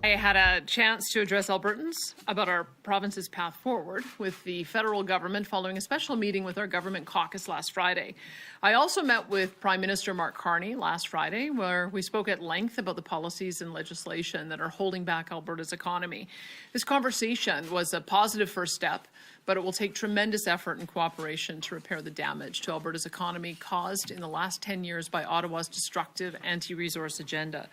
I had a chance to address Albertans about our province's path forward with the federal government following a special meeting with our government caucus last Friday. I also met with Prime Minister Mark Carney last Friday, where we spoke at length about the policies and legislation that are holding back Alberta's economy. This conversation was a positive first step, but it will take tremendous effort and cooperation to repair the damage to Alberta's economy caused in the last 10 years by Ottawa's destructive anti-resource agenda.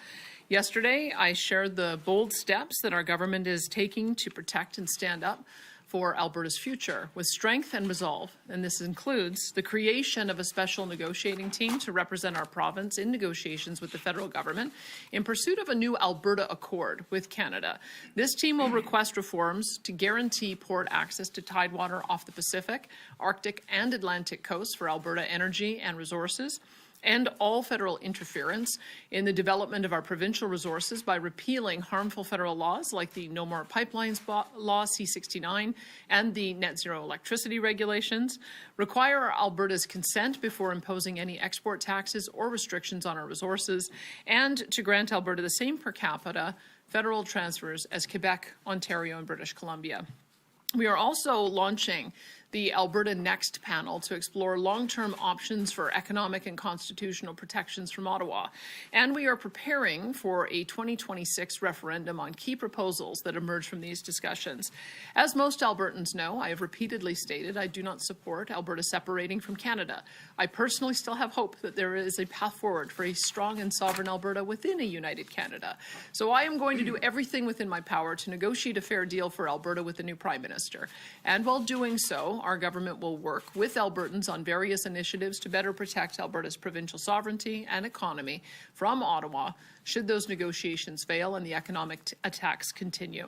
Yesterday, I shared the bold steps that our government is taking to protect and stand up for Alberta's future with strength and resolve. And this includes the creation of a special negotiating team to represent our province in negotiations with the federal government in pursuit of a new Alberta Accord with Canada. This team will request reforms to guarantee port access to tidewater off the Pacific, Arctic, and Atlantic coasts for Alberta energy and resources, and all federal interference in the development of our provincial resources by repealing harmful federal laws like the No More Pipelines Law C-69 and the Net Zero Electricity Regulations, require Alberta's consent before imposing any export taxes or restrictions on our resources, and to grant Alberta the same per capita federal transfers as Quebec, Ontario, and British Columbia. We are also launching the Alberta Next panel to explore long-term options for economic and constitutional protections from Ottawa. And we are preparing for a 2026 referendum on key proposals that emerge from these discussions. As most Albertans know, I have repeatedly stated I do not support Alberta separating from Canada. I personally still have hope that there is a path forward for a strong and sovereign Alberta within a united Canada. So I am going to do everything within my power to negotiate a fair deal for Alberta with the new Prime Minister. And while doing so, our government will work with Albertans on various initiatives to better protect Alberta's provincial sovereignty and economy from Ottawa should those negotiations fail and the economic attacks continue.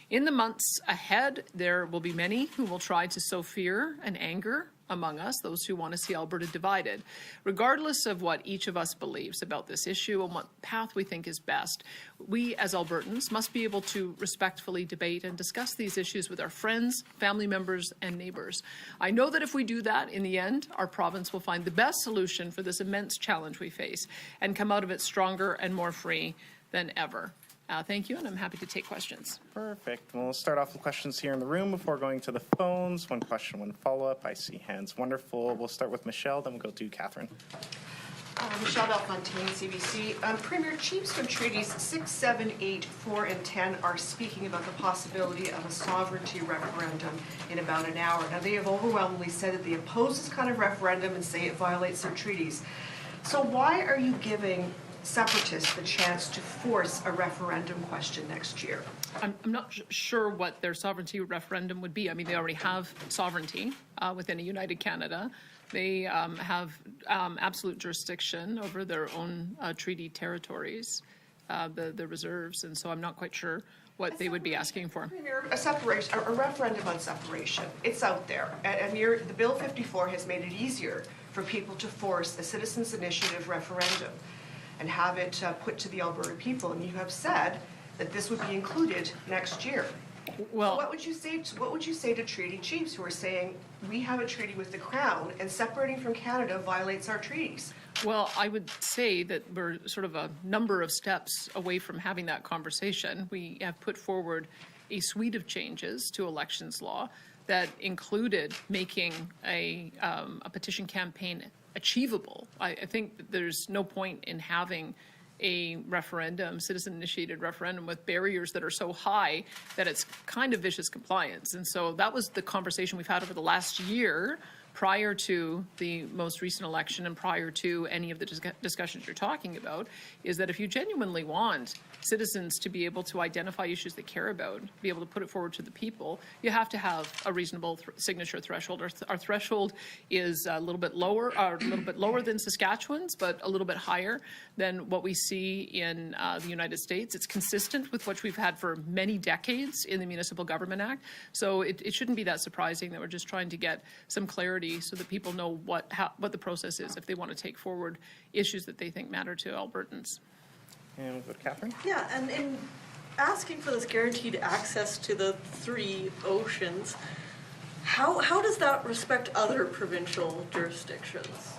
In the months ahead, there will be many who will try to sow fear and anger among us, those who want to see Alberta divided. Regardless of what each of us believes about this issue and what path we think is best, we as Albertans must be able to respectfully debate and discuss these issues with our friends, family members, and neighbours. I know that if we do that, in the end, our province will find the best solution for this immense challenge we face and come out of it stronger and more free than ever. Thank you, and I'm happy to take questions. Perfect. We'll start off with questions here in the room before going to the phones. One question, one follow-up. I see hands. Wonderful. We'll start with Michelle, then we'll go to Catherine. Michelle Belfontaine, CBC. Premier, Chiefs from Treaties 6, 7, 8, 4, and 10 are speaking about the possibility of a sovereignty referendum in about an hour. Now, they have overwhelmingly said that they oppose this kind of referendum and say it violates their treaties. So why are you giving separatists the chance to force a referendum question next year? I'm not sure what their sovereignty referendum would be. I mean, they already have sovereignty within a united Canada. They have absolute jurisdiction over their own treaty territories, the reserves, and so I'm not quite sure what they would be asking for. A referendum on separation, it's out there. And the Bill 54 has made it easier for people to force a citizens' initiative referendum and have it put to the Alberta people. And you have said that this would be included next year. Well, so what would you say to treaty chiefs who are saying we have a treaty with the Crown and separating from Canada violates our treaties? Well, I would say that we're sort of a number of steps away from having that conversation. We have put forward a suite of changes to elections law that included making a petition campaign achievable. I think that there's no point in having a referendum, citizen-initiated referendum, with barriers that are so high that it's kind of vicious compliance. And so that was the conversation we've had over the last year prior to the most recent election and prior to any of the discussions you're talking about, is that if you genuinely want citizens to be able to identify issues they care about, be able to put it forward to the people, you have to have a reasonable signature threshold. Our threshold is a little bit lower than Saskatchewan's, but a little bit higher than what we see in the United States. It's consistent with what we've had for many decades in the Municipal Government Act. So it shouldn't be that surprising that we're just trying to get some clarity so that people know what the process is if they want to take forward issues that they think matter to Albertans. And we'll go to Catherine. Yeah, and in asking for this guaranteed access to the 3 oceans, how does that respect other provincial jurisdictions?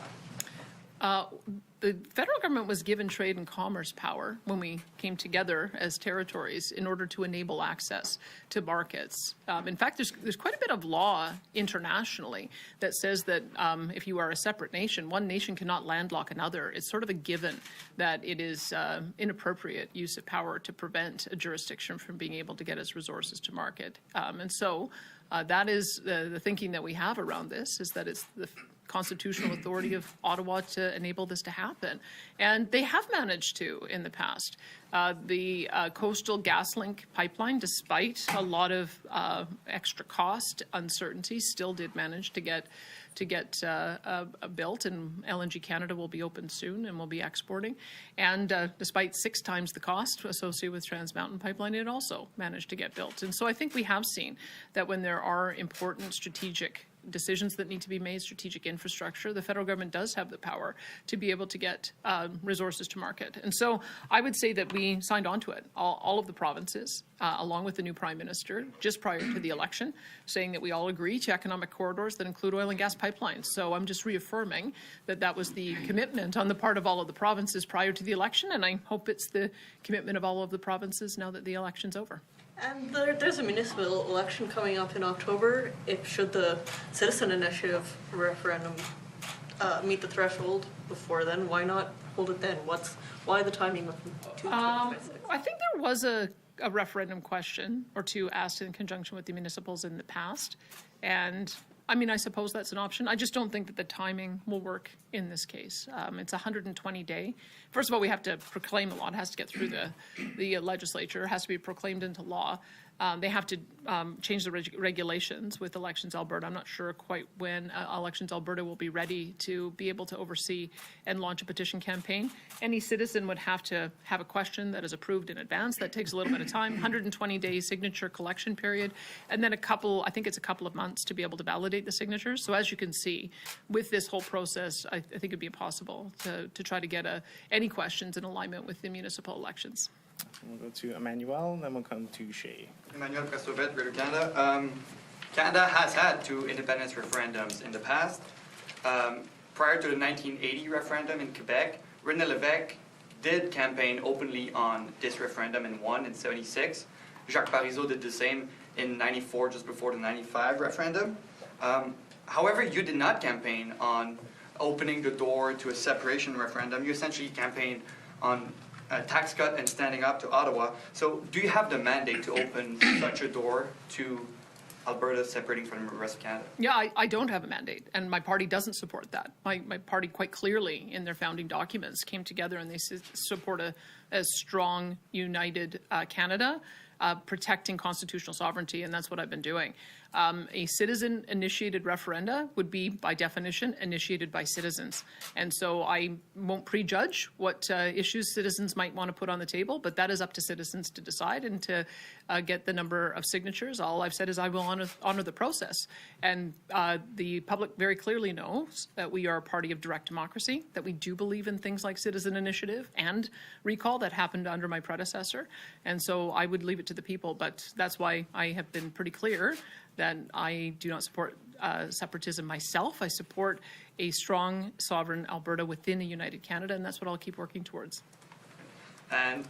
the federal government was given trade and commerce power when we came together as territories in order to enable access to markets. In fact, there's quite a bit of law internationally that says that if you are a separate nation, one nation cannot landlock another. It's sort of a given that it is inappropriate use of power to prevent a jurisdiction from being able to get its resources to market. And so that is the thinking that we have around this, is that it's the constitutional authority of Ottawa to enable this to happen. And they have managed to in the past. The Coastal GasLink pipeline, despite a lot of extra cost, uncertainty, still did manage to get built, and LNG Canada will be open soon and will be exporting. And despite 6 times the cost associated with Trans Mountain Pipeline, it also managed to get built. And so I think we have seen that when there are important strategic decisions that need to be made, strategic infrastructure, the federal government does have the power to be able to get resources to market. And so I would say that we signed on to it, all of the provinces, along with the new Prime Minister, just prior to the election, saying that we all agree to economic corridors that include oil and gas pipelines. So I'm just reaffirming that that was the commitment on the part of all of the provinces prior to the election, and I hope it's the commitment of all of the provinces now that the election's over. And there's a municipal election coming up in October. Should the citizen initiative referendum meet the threshold before then, why not hold it then? Why the timing of 2026? I think there was a referendum question or two asked in conjunction with the municipals in the past. And I mean, I suppose that's an option. I just don't think that the timing will work in this case. It's 120-day. First of all, we have to proclaim the law. It has to get through the legislature. It has to be proclaimed into law. They have to change the regulations with Elections Alberta. I'm not sure quite when Elections Alberta will be ready to be able to oversee and launch a petition campaign. Any citizen would have to have a question that is approved in advance. That takes a little bit of time, 120-day signature collection period, and then I think it's a couple of months to be able to validate the signatures. So as you can see, with this whole process, I think it'd be impossible to try to get any questions in alignment with the municipal elections. We'll go to Emmanuel, and then we'll come to Shay. Emmanuel Prestovet, Greater Canada. Canada has had 2 independence referendums in the past. Prior to the 1980 referendum in Quebec, René Lévesque did campaign openly on this referendum and won in 76. Jacques Parizeau did the same in 94, just before the 95 referendum. However, you did not campaign on opening the door to a separation referendum. You essentially campaigned on a tax cut and standing up to Ottawa. So do you have the mandate to open such a door to Alberta separating from the rest of Canada? Yeah, I don't have a mandate, and my party doesn't support that. My party quite clearly in their founding documents came together and they support a strong, united Canada, protecting constitutional sovereignty, and that's what I've been doing. A citizen-initiated referenda would be, by definition, initiated by citizens. And so I won't prejudge what issues citizens might want to put on the table, but that is up to citizens to decide and to get the number of signatures. All I've said is I will honor the process. And the public very clearly knows that we are a party of direct democracy, that we do believe in things like citizen initiative and recall that happened under my predecessor. And so I would leave it to the people, but that's why I have been pretty clear that I do not support separatism myself. I support a strong, sovereign Alberta within a united Canada, and that's what I'll keep working towards. And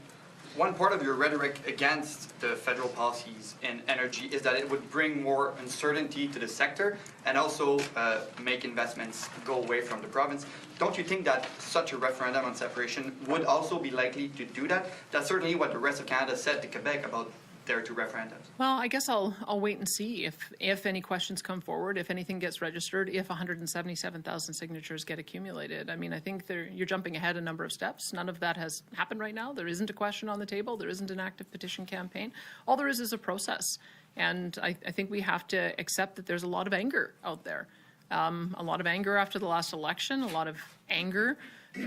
one part of your rhetoric against the federal policies in energy is that it would bring more uncertainty to the sector and also make investments go away from the province. Don't you think that such a referendum on separation would also be likely to do that? That's certainly what the rest of Canada said to Quebec about their 2 referendums. Well, I guess I'll wait and see if any questions come forward, if anything gets registered, if 177,000 signatures get accumulated. I mean, I think you're jumping ahead a number of steps. None of that has happened right now. There isn't a question on the table. There isn't an active petition campaign. All there is a process. And I think we have to accept that there's a lot of anger out there. A lot of anger after the last election, a lot of anger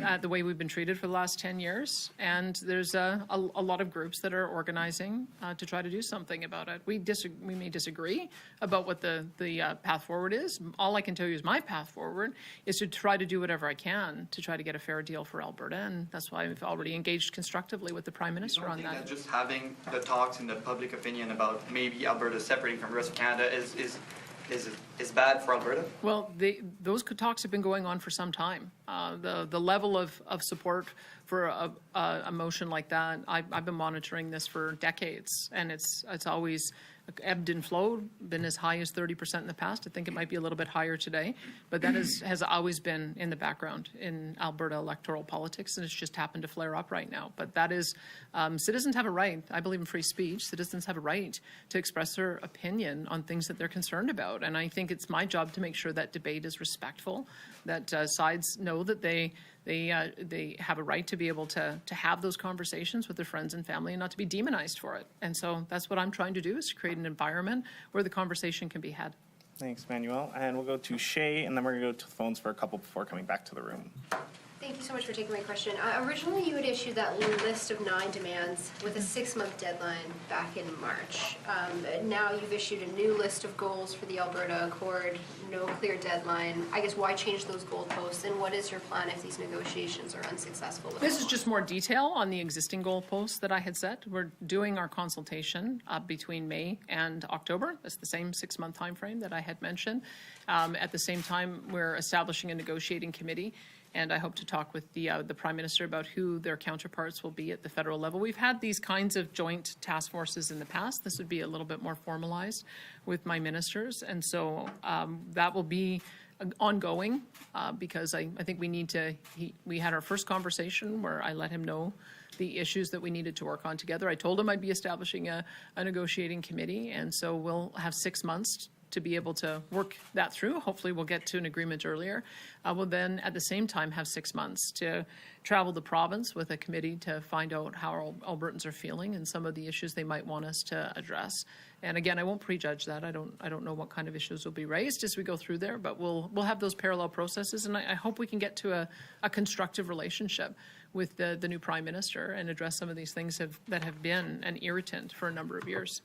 at the way we've been treated for the last 10 years. And there's a lot of groups that are organizing to try to do something about it. We may disagree about what the path forward is. All I can tell you is my path forward is to try to do whatever I can to try to get a fair deal for Alberta. And that's why I've already engaged constructively with the Prime Minister on that. You don't think that just having the talks in the public opinion about maybe Alberta separating from the rest of Canada is is bad for Alberta? Well, those talks have been going on for some time. The level of support for a motion like that, I've been monitoring this for decades, and it's always ebbed and flowed, been as high as 30% in the past. I think it might be a little bit higher today, but that has always been in the background in Alberta electoral politics, and it's just happened to flare up right now. But that is, citizens have a right. I believe in free speech. Citizens have a right to express their opinion on things that they're concerned about, and I think it's my job to make sure that debate is respectful, that sides know that they have a right to be able to have those conversations with their friends and family and not to be demonized for it. And so that's what I'm trying to do, is to create an environment where the conversation can be had. Thanks, Manuel. And we'll go to Shay, and then we're going to go to the phones for a couple before coming back to the room. Thank you so much for taking my question. Originally, you had issued that list of 9 demands with a 6-month deadline back in March. Now you've issued a new list of goals for the Alberta Accord, no clear deadline. I guess why change those goalposts, and what is your plan if these negotiations are unsuccessful? This is just more detail on the existing goalposts that I had set. We're doing our consultation between May and October. That's the same 6-month time frame that I had mentioned. At the same time, we're establishing a negotiating committee, and I hope to talk with the Prime Minister about who their counterparts will be at the federal level. We've had these kinds of joint task forces in the past. This would be a little bit more formalized with my ministers, and so that will be ongoing because I think we need to, we had our first conversation where I let him know the issues that we needed to work on together. I told him I'd be establishing a negotiating committee, and so we'll have 6 months to be able to work that through. Hopefully we'll get to an agreement earlier. We'll then at the same time have 6 months to travel the province with a committee to find out how Albertans are feeling and some of the issues they might want us to address. And again, I won't prejudge that. I don't know what kind of issues will be raised as we go through there, but we'll have those parallel processes, and I hope we can get to a constructive relationship with the new Prime Minister and address some of these things that have been an irritant for a number of years.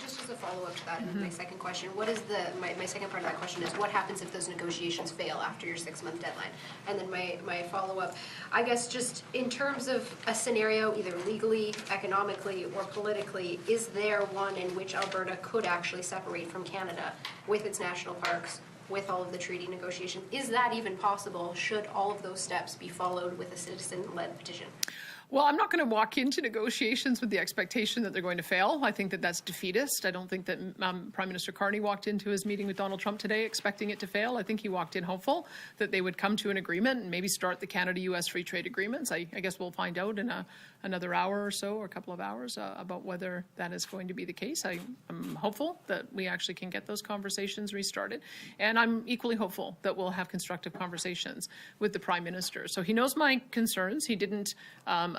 Just as a follow-up to that, my second question, what is my second part of that question is, what happens if those negotiations fail after your 6-month deadline? And then my follow-up, I guess just in terms of a scenario, either legally, economically, or politically, is there one in which Alberta could actually separate from Canada with its national parks, with all of the treaty negotiations? Is that even possible? Should all of those steps be followed with a citizen-led petition? Well, I'm not going to walk into negotiations with the expectation that they're going to fail. I think that that's defeatist. I don't think that Prime Minister Carney walked into his meeting with Donald Trump today expecting it to fail. I think he walked in hopeful that they would come to an agreement and maybe start the Canada-U.S. free trade agreements. I guess we'll find out in another hour or so, or a couple of hours, about whether that is going to be the case. I'm hopeful that we actually can get those conversations restarted. And I'm equally hopeful that we'll have constructive conversations with the Prime Minister. So he knows my concerns. He didn't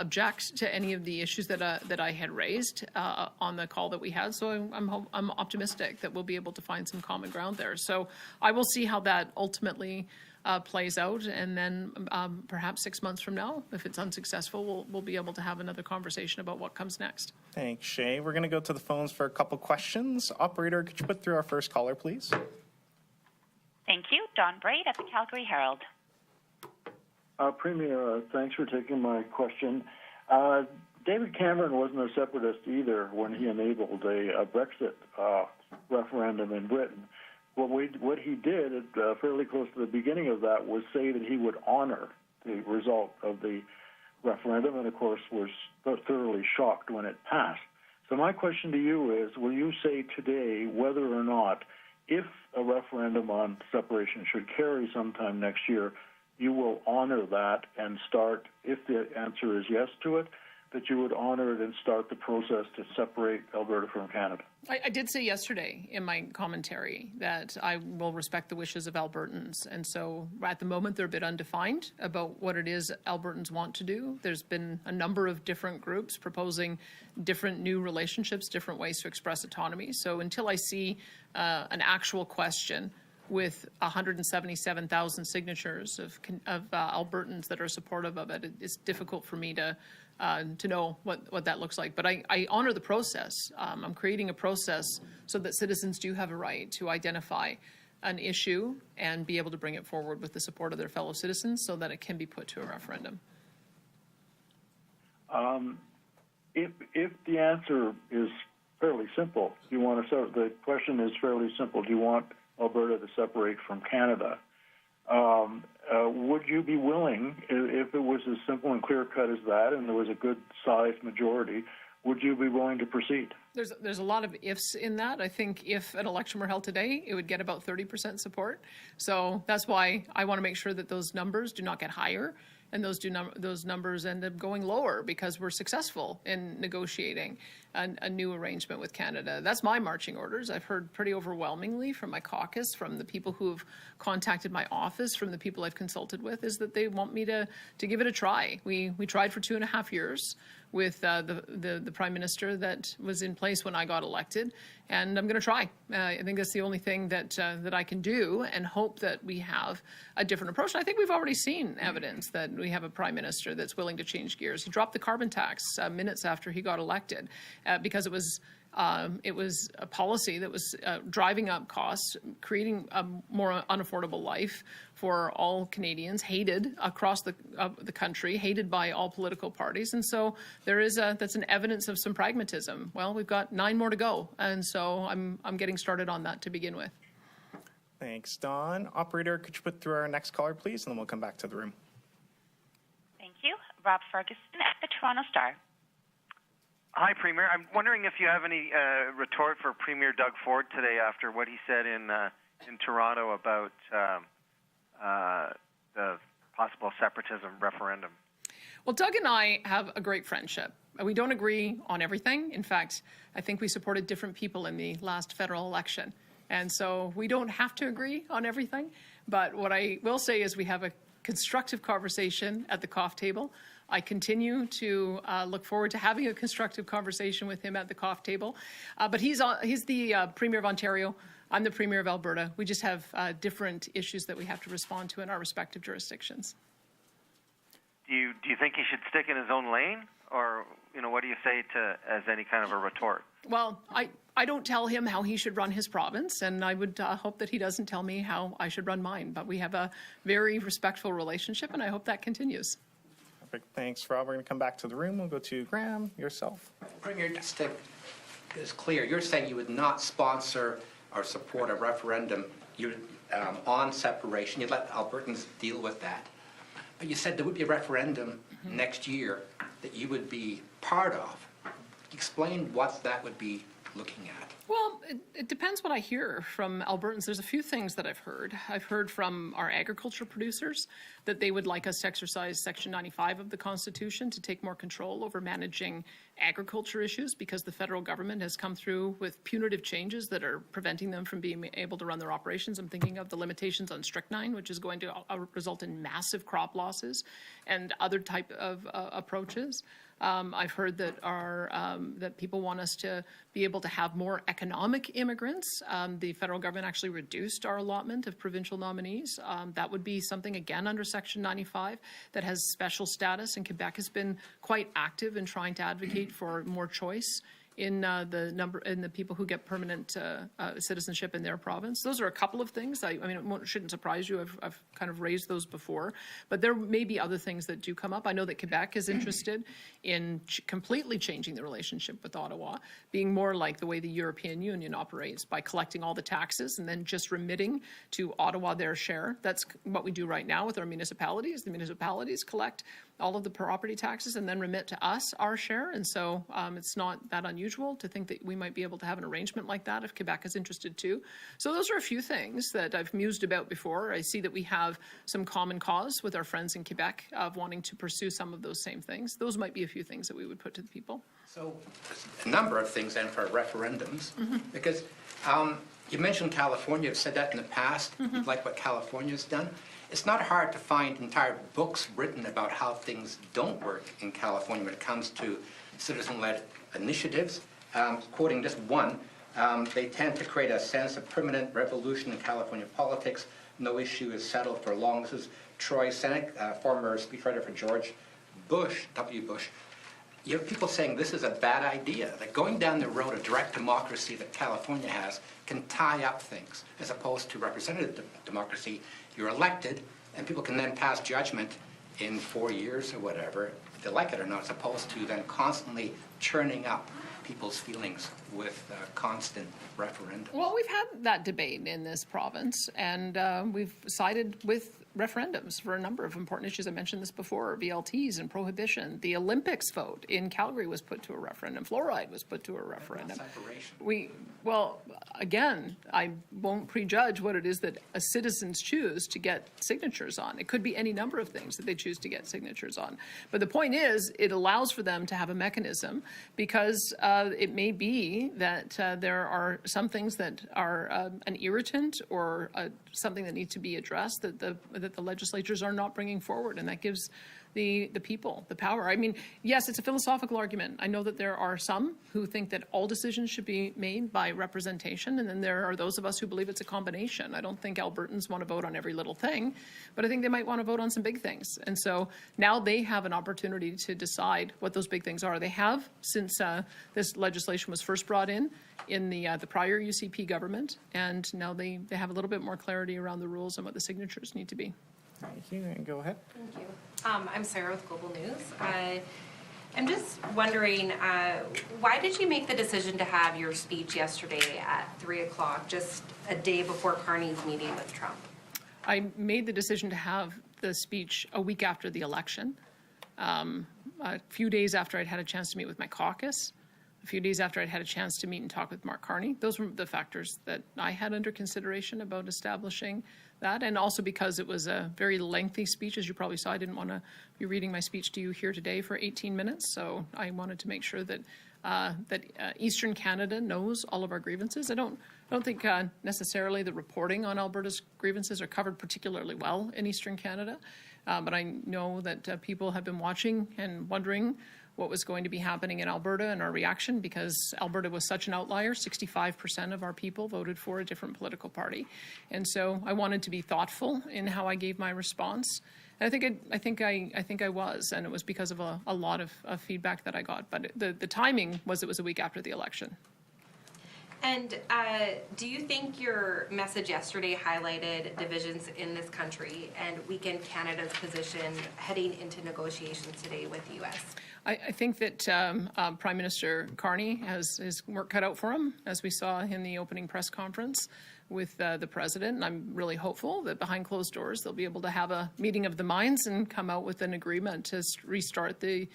object to any of the issues that I had raised on the call that we had. So I'm optimistic that we'll be able to find some common ground there. So I will see how that ultimately plays out, and then perhaps 6 months from now, if it's unsuccessful, we'll be able to have another conversation about what comes next. Thanks, Shay. We're going to go to the phones for a couple questions. Operator, could you put through our first caller, please? Thank you. Dawn Braid at the Calgary Herald. Premier, thanks for taking my question. David Cameron wasn't a separatist either when he enabled a Brexit referendum in Britain. What he did, fairly close to the beginning of that, was say that he would honor the result of the referendum, and of course was thoroughly shocked when it passed. So my question to you is, will you say today whether or not, if a referendum on separation should carry sometime next year, you will honor that and start, if the answer is yes to it, that you would honor it and start the process to separate Alberta from Canada? I did say yesterday in my commentary that I will respect the wishes of Albertans. And so at the moment, they're a bit undefined about what it is Albertans want to do. There's been a number of different groups proposing different new relationships, different ways to express autonomy. So until I see an actual question with 177,000 signatures of Albertans that are supportive of it, it's difficult for me to know what that looks like. But I honor the process. I'm creating a process so that citizens do have a right to identify an issue and be able to bring it forward with the support of their fellow citizens so that it can be put to a referendum. If the answer is fairly simple, the question is fairly simple. Do you want Alberta to separate from Canada. Would you be willing, if it was as simple and clear-cut as that and there was a good-sized majority, would you be willing to proceed? There's a lot of ifs in that. I think if an election were held today, it would get about 30% support. So that's why I want to make sure that those numbers do not get higher and those numbers end up going lower because we're successful in negotiating a new arrangement with Canada. That's my marching orders. I've heard pretty overwhelmingly from my caucus, from the people who have contacted my office, from the people I've consulted with, is that they want me to give it a try. We tried for 2.5 years with the Prime Minister that was in place when I got elected, and I'm going to try. I think that's the only thing that I can do, and hope that we have a different approach. And I think we've already seen evidence that we have a Prime Minister that's willing to change gears. He dropped the carbon tax minutes after he got elected because it was a policy that was driving up costs, creating a more unaffordable life for all Canadians, hated across the country, hated by all political parties. And so that's an evidence of some pragmatism. Well, we've got 9 more to go, and so I'm getting started on that to begin with. Thanks, Dawn. Operator, could you put through our next caller, please, and then we'll come back to the room. Thank you. Rob Ferguson at the Toronto Star. Hi, Premier. I'm wondering if you have any retort for Premier Doug Ford today after what he said in Toronto about the possible separatism referendum. Well, Doug and I have a great friendship. We don't agree on everything. In fact, I think we supported different people in the last federal election. And so we don't have to agree on everything. But what I will say is we have a constructive conversation at the coffee table. I continue to look forward to having a constructive conversation with him at the coffee table. But he's the Premier of Ontario. I'm the Premier of Alberta. We just have different issues that we have to respond to in our respective jurisdictions. Do you think he should stick in his own lane, or what do you say as any kind of a retort? Well, I don't tell him how he should run his province, and I would hope that he doesn't tell me how I should run mine. But we have a very respectful relationship, and I hope that continues. Perfect. Thanks, Rob. We're going to come back to the room. We'll go to Graham, yourself. Premier, just to it's clear, you're saying you would not sponsor or support a referendum on separation. You'd let Albertans deal with that. But you said there would be a referendum next year that you would be part of. Explain what that would be looking at. Well, it depends what I hear from Albertans. There's a few things that I've heard. I've heard from our agriculture producers that they would like us to exercise Section 95 of the Constitution to take more control over managing agriculture issues, because the federal government has come through with punitive changes that are preventing them from being able to run their operations. I'm thinking of the limitations on strychnine, which is going to result in massive crop losses, and other type of approaches. I've heard that that people want us to be able to have more economic immigrants. The federal government actually reduced our allotment of provincial nominees. That would be something, again, under Section 95 that has special status, and Quebec has been quite active in trying to advocate for more choice in the people who get permanent citizenship in their province. Those are a couple of things. I mean, it shouldn't surprise you. I've kind of raised those before, but there may be other things that do come up. I know that Quebec is interested in completely changing the relationship with Ottawa, being more like the way the European Union operates, by collecting all the taxes and then just remitting to Ottawa their share. That's what we do right now with our municipalities. The municipalities collect all of the property taxes and then remit to us our share. And so it's not that unusual to think that we might be able to have an arrangement like that if Quebec is interested too. So those are a few things that I've mused about before. I see that we have some common cause with our friends in Quebec of wanting to pursue some of those same things. Those might be a few things that we would put to the people. So a number of things then for referendums, because you mentioned California. You've said that in the past. You like what California's done. It's not hard to find entire books written about how things don't work in California when it comes to citizen-led initiatives. Quoting just one, they tend to create a sense of permanent revolution in California politics. No issue is settled for long. This is Troy Seneck, former speechwriter for George Bush, W. Bush. You have people saying this is a bad idea, that going down the road of direct democracy that California has can tie up things, as opposed to representative democracy. You're elected, and people can then pass judgment in 4 years or whatever, if they like it or not, as opposed to then constantly churning up people's feelings with constant referendums? Well, we've had that debate in this province, and we've sided with referendums for a number of important issues. I mentioned this before, VLTs and prohibition. The Olympics vote in Calgary was put to a referendum. Fluoride was put to a referendum. Well, again, I won't prejudge what it is that citizens choose to get signatures on. It could be any number of things that they choose to get signatures on. But the point is, it allows for them to have a mechanism, because it may be that there are some things that are an irritant or something that needs to be addressed that the legislatures are not bringing forward, and that gives the people the power. I mean, yes, it's a philosophical argument. I know that there are some who think that all decisions should be made by representation, and then there are those of us who believe it's a combination. I don't think Albertans want to vote on every little thing, but I think they might want to vote on some big things. And so now they have an opportunity to decide what those big things are. They have since this legislation was first brought in the prior UCP government, and now they have a little bit more clarity around the rules and what the signatures need to be. Thank you, and go ahead. Thank you. I'm Sarah with Global News. I'm just wondering, why did you make the decision to have your speech yesterday at 3 o'clock, just a day before Carney's meeting with Trump? I made the decision to have the speech a week after the election, a few days after I'd had a chance to meet with my caucus, a few days after I'd had a chance to meet and talk with Mark Carney. Those were the factors that I had under consideration about establishing that, and also because it was a very lengthy speech. As you probably saw, I didn't want to be reading my speech to you here today for 18 minutes, so I wanted to make sure that Eastern Canada knows all of our grievances. I don't think necessarily the reporting on Alberta's grievances are covered particularly well in Eastern Canada, but I know that people have been watching and wondering what was going to be happening in Alberta and our reaction, because Alberta was such an outlier. 65% of our people voted for a different political party. And so I wanted to be thoughtful in how I gave my response. And I think I was, and it was because of a lot of feedback that I got. But the timing was, it was a week after the election. And do you think your message yesterday highlighted divisions in this country and weakened Canada's position heading into negotiations today with the U.S.? I think that Prime Minister Carney has his work cut out for him, as we saw in the opening press conference with the president. And I'm really hopeful that behind closed doors they'll be able to have a meeting of the minds and come out with an agreement to restart the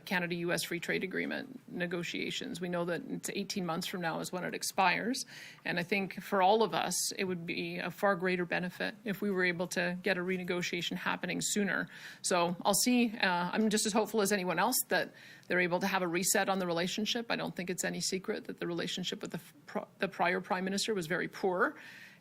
Canada-U.S. Free Trade Agreement negotiations. We know that it's 18 months from now is when it expires. And I think for all of us, it would be a far greater benefit if we were able to get a renegotiation happening sooner. So I'll see. I'm just as hopeful as anyone else that they're able to have a reset on the relationship. I don't think it's any secret that the relationship with the prior Prime Minister was very poor,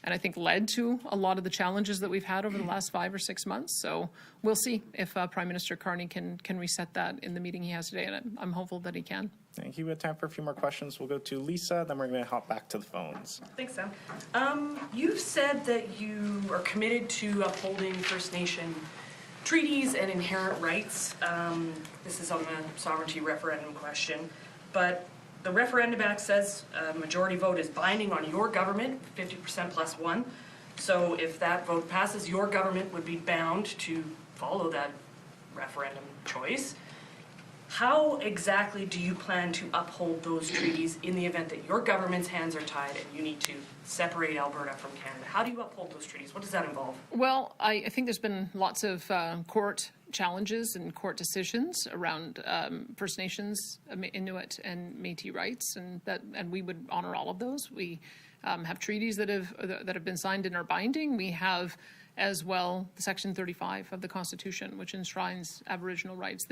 and I think led to a lot of the challenges that we've had over the last 5 or 6 months. So we'll see if Prime Minister Carney can reset that in the meeting he has today, and I'm hopeful that he can. Thank you. We have time for a few more questions. We'll go to Lisa, then we're going to hop back to the phones. Thanks, Sam. You've said that you are committed to upholding First Nation treaties and inherent rights. This is on the sovereignty referendum question, but the Referendum Act says a majority vote is binding on your government, 50% plus one. So if that vote passes, your government would be bound to follow that referendum choice. How exactly do you plan to uphold those treaties in the event that your government's hands are tied and you need to separate Alberta from Canada? How do you uphold those treaties? What does that involve? Well, I think there's been lots of court challenges and court decisions around First Nations, Inuit, and Métis rights, and we would honor all of those. We have treaties that have been signed and are binding. We have as well Section 35 of the Constitution, which enshrines Aboriginal rights.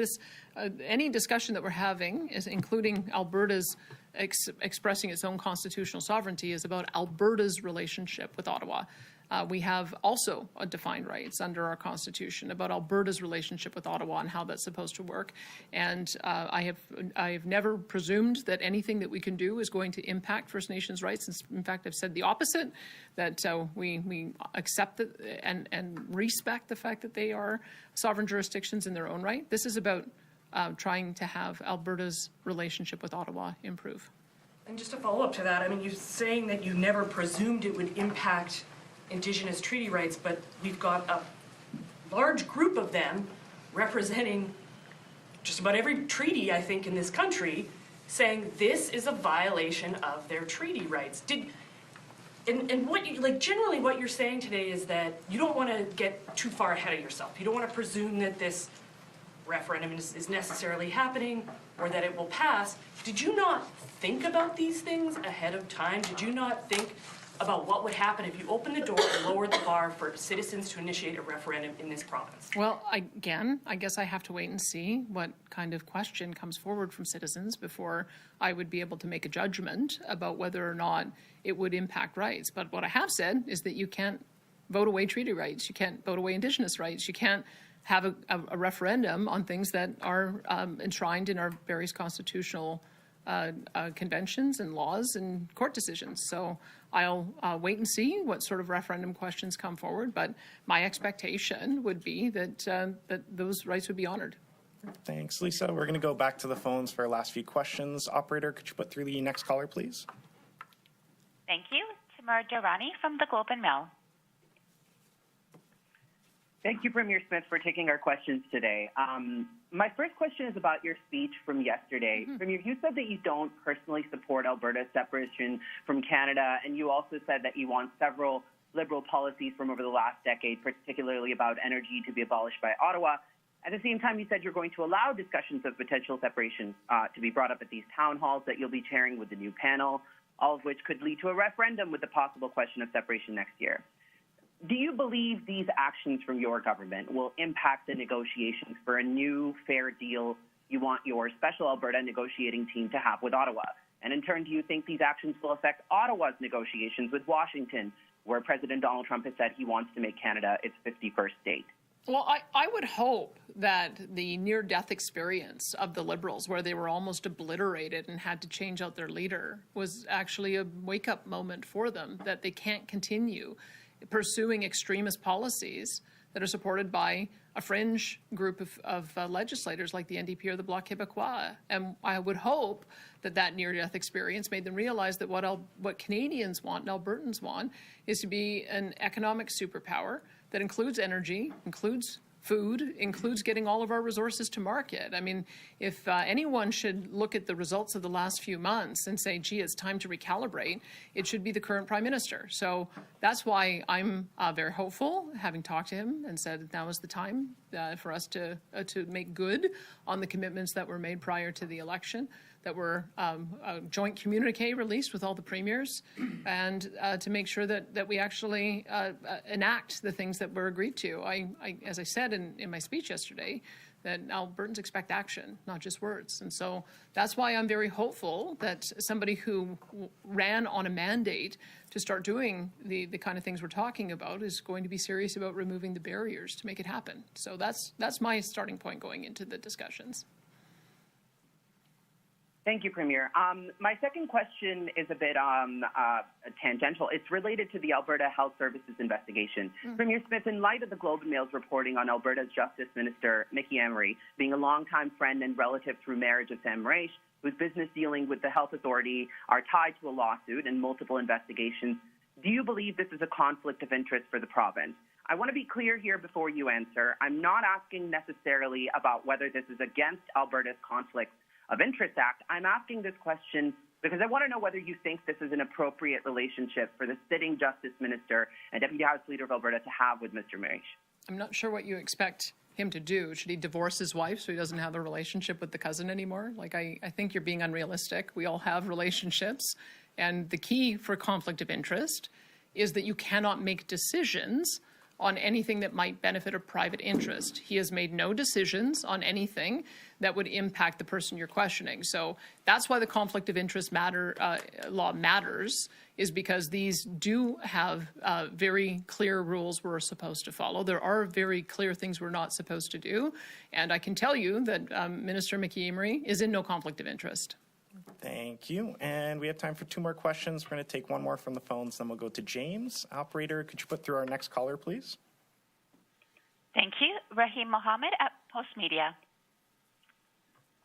Any discussion that we're having, is including Alberta's expressing its own constitutional sovereignty, is about Alberta's relationship with Ottawa. We have also defined rights under our Constitution about Alberta's relationship with Ottawa and how that's supposed to work. And I have never presumed that anything that we can do is going to impact First Nations rights. In fact, I've said the opposite, that we accept it and respect the fact that they are sovereign jurisdictions in their own right. This is about trying to have Alberta's relationship with Ottawa improve. And just to follow up to that, I mean, you're saying that you never presumed it would impact Indigenous treaty rights, but we've got a large group of them representing just about every treaty, I think, in this country, saying this is a violation of their treaty rights. And what you, like, generally what you're saying today is that you don't want to get too far ahead of yourself. You don't want to presume that this referendum is necessarily happening or that it will pass. Did you not think about these things ahead of time? Did you not think about what would happen if you opened the door and lowered the bar for citizens to initiate a referendum in this province? Well, again, I guess I have to wait and see what kind of question comes forward from citizens before I would be able to make a judgment about whether or not it would impact rights. But what I have said is that you can't vote away treaty rights. You can't vote away Indigenous rights. You can't have a referendum on things that are enshrined in our various constitutional conventions and laws and court decisions. So I'll wait and see what sort of referendum questions come forward, but my expectation would be that that those rights would be honored. Thanks, Lisa. We're going to go back to the phones for our last few questions. Operator, could you put through the next caller, please? Thank you. Tamar Durrani from the Globe and Mail. Thank you, Premier Smith, for taking our questions today. My first question is about your speech from yesterday. Premier, you said that you don't personally support Alberta's separation from Canada, and you also said that you want several Liberal policies from over the last decade, particularly about energy, to be abolished by Ottawa. At the same time, you said you're going to allow discussions of potential separation to be brought up at these town halls that you'll be chairing with the new panel, all of which could lead to a referendum with the possible question of separation next year. Do you believe these actions from your government will impact the negotiations for a new fair deal you want your special Alberta negotiating team to have with Ottawa? And in turn, do you think these actions will affect Ottawa's negotiations with Washington, where President Donald Trump has said he wants to make Canada its 51st state? Well, I would hope that the near-death experience of the Liberals, where they were almost obliterated and had to change out their leader, was actually a wake-up moment for them, that they can't continue pursuing extremist policies that are supported by a fringe group of legislators like the NDP or the Bloc Québécois. And I would hope that that near-death experience made them realize that what Canadians want and Albertans want is to be an economic superpower that includes energy, includes food, includes getting all of our resources to market. I mean, if anyone should look at the results of the last few months and say, gee, it's time to recalibrate, it should be the current Prime Minister. So that's why I'm very hopeful, having talked to him and said that now is the time for us to make good on the commitments that were made prior to the election, that were a joint communique released with all the premiers, and to make sure that we actually enact the things that were agreed to. As I said in my speech yesterday, that Albertans expect action, not just words. And so that's why I'm very hopeful that somebody who ran on a mandate to start doing the kind of things we're talking about is going to be serious about removing the barriers to make it happen. So that's my starting point going into the discussions. Thank you, Premier. My second question is a bit tangential. It's related to the Alberta Health Services investigation. Premier Smith, in light of the Globe and Mail's reporting on Alberta's Justice Minister, Mickey Emery, being a longtime friend and relative through marriage of Sam Raish, whose business dealing with the health authority are tied to a lawsuit and multiple investigations, do you believe this is a conflict of interest for the province? I want to be clear here before you answer. I'm not asking necessarily about whether this is against Alberta's Conflict of Interest Act. I'm asking this question because I want to know whether you think this is an appropriate relationship for the sitting Justice Minister and Deputy House Leader of Alberta to have with Mr. Raish. I'm not sure what you expect him to do. Should he divorce his wife so he doesn't have a relationship with the cousin anymore? Like, I think you're being unrealistic. We all have relationships. And the key for conflict of interest is that you cannot make decisions on anything that might benefit a private interest. He has made no decisions on anything that would impact the person you're questioning. So that's why the conflict of interest law matters, is because these do have very clear rules we're supposed to follow. There are very clear things we're not supposed to do. And I can tell you that Minister Mickey Emery is in no conflict of interest. Thank you. And we have time for two more questions. We're going to take one more from the phones, then we'll go to James. Operator, could you put through our next caller, please? Thank you. Rahim Mohammed at Post Media.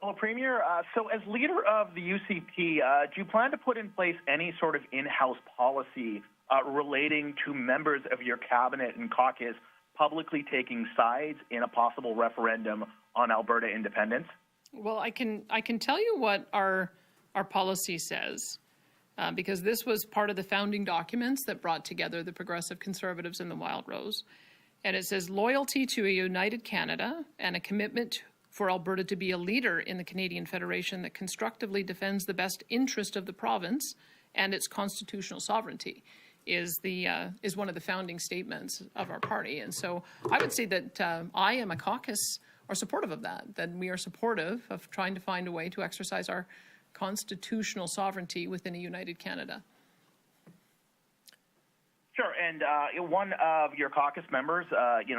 Well, Premier, so as leader of the UCP, do you plan to put in place any sort of in-house policy relating to members of your cabinet and caucus publicly taking sides in a possible referendum on Alberta independence? Well, I can tell you what our our policy says, because this was part of the founding documents that brought together the Progressive Conservatives and the Wild Rose. And it says loyalty to a united Canada and a commitment for Alberta to be a leader in the Canadian Federation that constructively defends the best interest of the province and its constitutional sovereignty is one of the founding statements of our party. And so I would say that I and my caucus are supportive of that we are supportive of trying to find a way to exercise our constitutional sovereignty within a united Canada. Sure, and one of your caucus members,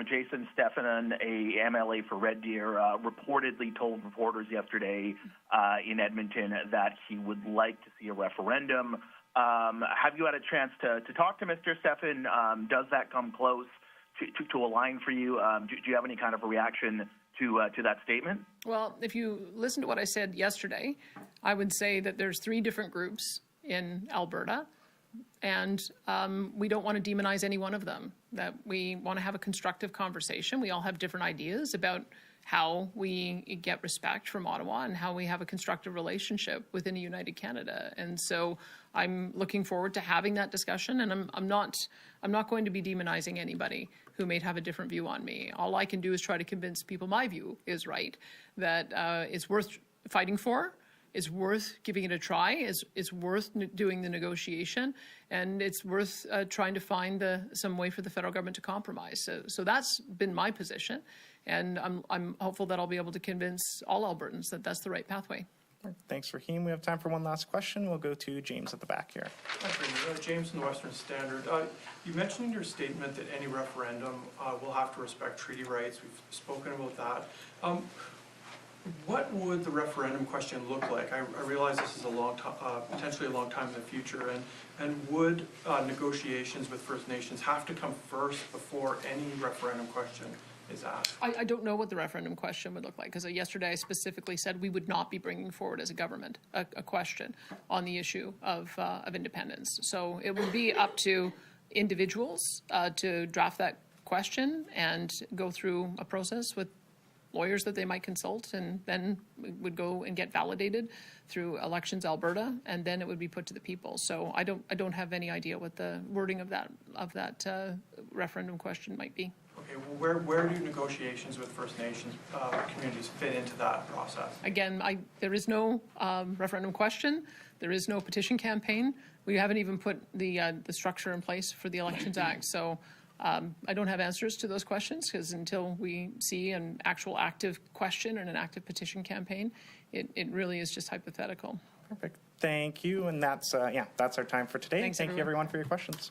Jason Stefanon, a MLA for Red Deer, reportedly told reporters yesterday in Edmonton that he would like to see a referendum. Have you had a chance to talk to Mr. Stefan? Does that come close to a line for you? Do you have any kind of a reaction to that statement? Well, if you listen to what I said yesterday, I would say that there's 3 different groups in Alberta, and we don't want to demonize any one of them, that we want to have a constructive conversation. We all have different ideas about how we get respect from Ottawa and how we have a constructive relationship within a united Canada. And so I'm looking forward to having that discussion, and I'm not going to be demonizing anybody who may have a different view on me. All I can do is try to convince people my view is right, that it's worth fighting for, it's worth giving it a try, it's worth doing the negotiation, and it's worth trying to find some way for the federal government to compromise. So that's been my position, and I'm hopeful that I'll be able to convince all Albertans that that's the right pathway. Thanks, Raheem. We have time for one last question. We'll go to James at the back here. Hi, Premier. James from the Western Standard. You mentioned in your statement that any referendum will have to respect treaty rights. We've spoken about that. What would the referendum question look like? I realize this is a long time, potentially a long time in the future, and would negotiations with First Nations have to come first before any referendum question is asked? I don't know what the referendum question would look like, because yesterday I specifically said we would not be bringing forward as a government a question on the issue of independence. So it would be up to individuals to draft that question and go through a process with lawyers that they might consult, and then it would go and get validated through Elections Alberta, and then it would be put to the people. So I don't have any idea what the wording of that referendum question might be. Okay, well, where do negotiations with First Nations communities fit into that process? Again, there is no referendum question. There is no petition campaign. We haven't even put the structure in place for the Elections Act. So I don't have answers to those questions, because until we see an actual active question and an active petition campaign, it really is just hypothetical. Perfect. Thank you. And that's our time for today. Thanks, Thank you, everyone, for your questions.